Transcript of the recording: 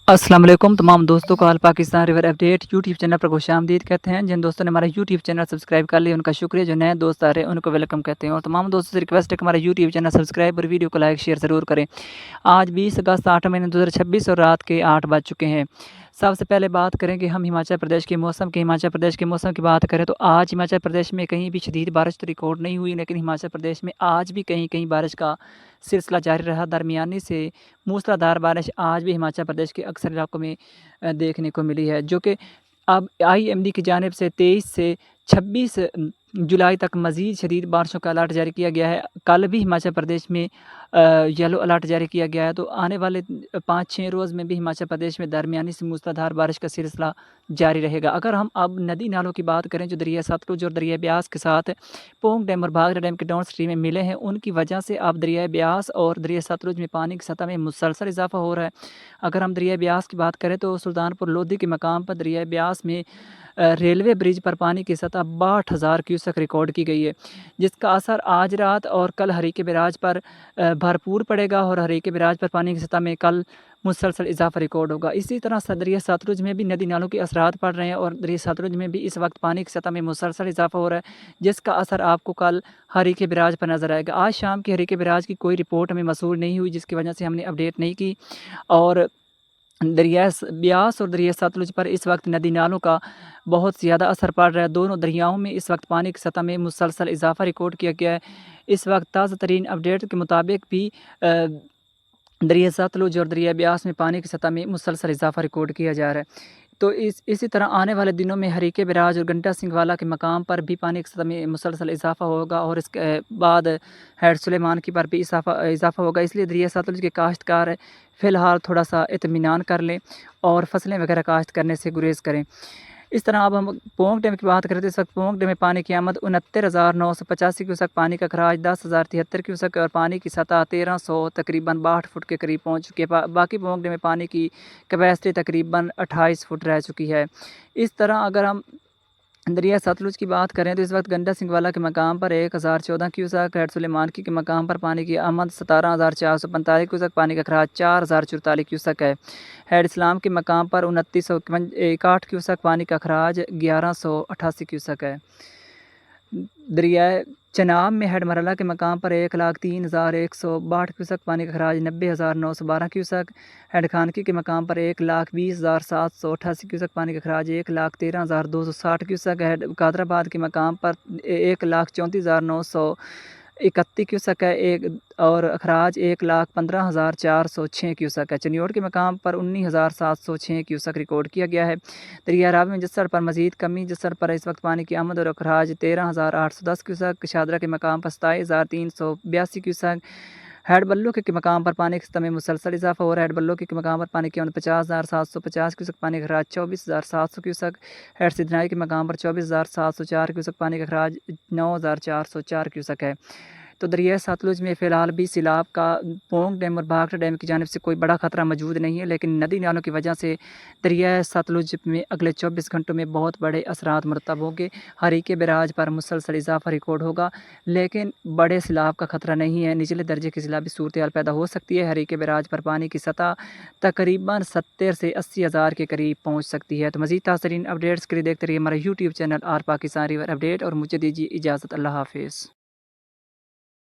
अस्सलाम वालेकुम तमाम दोस्तों को all Pakistan river update YouTube channel पर खुशामदीद कहते हैं। जिन दोस्तों ने हमारा यूट्यूब चैनल सब्सक्राइब कर लिया उनका शुक्रिया, जो नए दोस्त आ रहे हैं उनको वेलकम कहते हैं। और तमाम दोस्तों से रिक्वेस्ट है कि हमारा यूट्यूब चैनल सब्सक्राइब और वीडियो को लाइक शेयर ज़रूर करें। आज 20 अगस्त 8 महीने 2026 और रात के 8 बज चुके हैं। सबसे पहले बात करें कि हम हिमाचल प्रदेश के मौसम की बात करें तो आज हिमाचल प्रदेश में कहीं भी शदीद बारिश तो रिकॉर्ड नहीं हुई, लेकिन हिमाचल प्रदेश में आज भी कहीं कहीं बारिश का सिलसिला जारी रहा। दरमियानी से मूसलाधार बारिश आज भी हिमाचल प्रदेश के अक्सर इलाकों में देखने को मिली है, जो कि अब IMD की जानिब से 23 से 26 जुलाई तक मज़ीद शदीद बारिशों का अलर्ट जारी किया गया है। कल भी हिमाचल प्रदेश में येलो अलर्ट जारी किया गया है। तो आने वाले 5-6 रोज़ में भी हिमाचल प्रदेश में दरमियानी से मूसलाधार बारिश का सिलसिला जारी रहेगा। अगर हम अब नदी नालों की बात करें जो दरिया सतलुज और दरिया ब्यास के साथ पोंग डैम और भाखड़ा डैम के डाउन स्ट्रीम में मिले हैं, उनकी वजह से अब दरिया ब्यास और दरिया सतलुज में पानी की सतह में मुसलसल इजाफा हो रहा है। अगर हम दरिया ब्यास की बात करें तो सुल्तानपुर लोधी के मकाम पर दरिया ब्यास में रेलवे ब्रिज पर पानी की सतह 62,000 क्यूसेक रिकॉर्ड की गई है, जिसका असर आज रात और कल हरीके बैराज पर भरपूर पड़ेगा और हरीके बैराज पर पानी की सतह में कल मुसलसल इजाफा रिकॉर्ड होगा। इसी तरह दरिया सतलुज में भी नदी नालों के असरात पड़ रहे हैं और दरिया सतलुज में भी इस वक्त पानी की सतह में मुसलसल इजाफा हो रहा है, जिसका असर आपको कल हरीके बैराज पर नज़र आएगा। आज शाम की हरीके बैराज की कोई रिपोर्ट हमें मसूल नहीं हुई, जिसकी वजह से हमने अपडेट नहीं की। और दरिया ब्यास और दरिया सतलुज पर इस वक्त नदी नालों का बहुत ज़्यादा असर पड़ रहा है। दोनों दरियाओं में इस वक्त पानी की सतह में मुसलसल इजाफा रिकॉर्ड किया गया है। इस वक्त ताज़ा तरीन अपडेट के मुताबिक भी दरिया सतलुज और दरिया ब्यास में पानी की सतह में मुसलसल इजाफा रिकॉर्ड किया जा रहा है। तो इसी तरह आने वाले दिनों में हरीके बैराज और घंटा सिंह वाला के मकाम पर भी पानी की सतह में मुसलसल इजाफा होगा और इसके बाद हैड सुलेमान की पर भी इजाफा होगा। इसलिए दरिया सतलुज के काश्तकार फ़िलहाल थोड़ा सा इत्मीनान कर लें और फसलें वगैरह काश्त करने से गुरेज करें। इस तरह अब हम पोंग डैम की बात करें तो इस वक्त पोंग डैम में पानी की आमद 69,985 क्यूसेक, पानी का खराज 10,073 क्यूसेक और पानी की सतह 1300 तकरीबन 62 फुट के करीब पहुंच चुकी है। बाकी पोंग डैम में पानी की कैपेसिटी तकरीबन 28 फुट रह चुकी है। इस तरह अगर हम दरिया सतलुज की बात करें तो इस वक्त गंडा सिंह वाला के मकाम पर 1014 क्यूसेक, हैड सुलेमान की के मकाम पर पानी की आमद 17,445 क्यूसेक, पानी का खराज 4,044 क्यूसेक है। हैड इस्लाम के मकाम पर 2961 क्यूसेक, पानी का खराज 1188 क्यूसेक है। दरिया चनाब में हेड मरला के मकाम पर 1,03,162 क्यूसेक, पानी का खराज 90,912 क्यूसेक। हेड खानकी के मकाम पर 1,20,788 क्यूसेक, पानी का खराज 1,13,260 क्यूसेक। हेड कादराबाद के मकाम पर 1,34,931 क्यूसेक है एक और अखराज 1,15,406 क्यूसेक है। चनियोट के मकाम पर 19,706 क्यूसेक रिकॉर्ड किया गया है। दरिया रावी में जसर पर मजीद कमी, जसर पर इस वक्त पानी की आमद और अखराज 13,810 क्यूसेक। शादरा के मकाम पर 27,382 क्यूसेक। हैड बल्लू के मकाम पर पानी की सतह में मुसलसल इजाफा हो रहा है। हैड बल्लू के मकाम पर पानी की आमद 50,750 क्यूसेक, पानी का खराज 24,700 क्यूसेक। हैड सिद्धनाई के मकाम पर 24,704 क्यूसेक, पानी का खराज 9,404 क्यूसेक है। तो दरिया सतलुज में फ़िलहाल भी सैलाब का पोंग डैम और भाखड़ा डैम की जानिब से कोई बड़ा ख़तरा मौजूद नहीं है, लेकिन नदी नालों की वजह से दरिया सतलुज में अगले 24 घंटों में बहुत बड़े असरात मुरतब होंगे। हरीके बैराज पर मुसलसल इजाफा रिकॉर्ड होगा, लेकिन बड़े सैलाब का ख़तरा नहीं है। निचले दर्जे की सैलाबी सूरत हाल पैदा हो सकती है। हरीके बैराज पर पानी की सतह तकरीबन 70 से 80 हज़ार के करीब पहुँच सकती है। तो मज़ीद ताज़रीन अपडेट्स के लिए देखते रहिए हमारा YouTube channel are Pakistan river update और मुझे दीजिए इजाज़त। अल्लाह हाफिज़।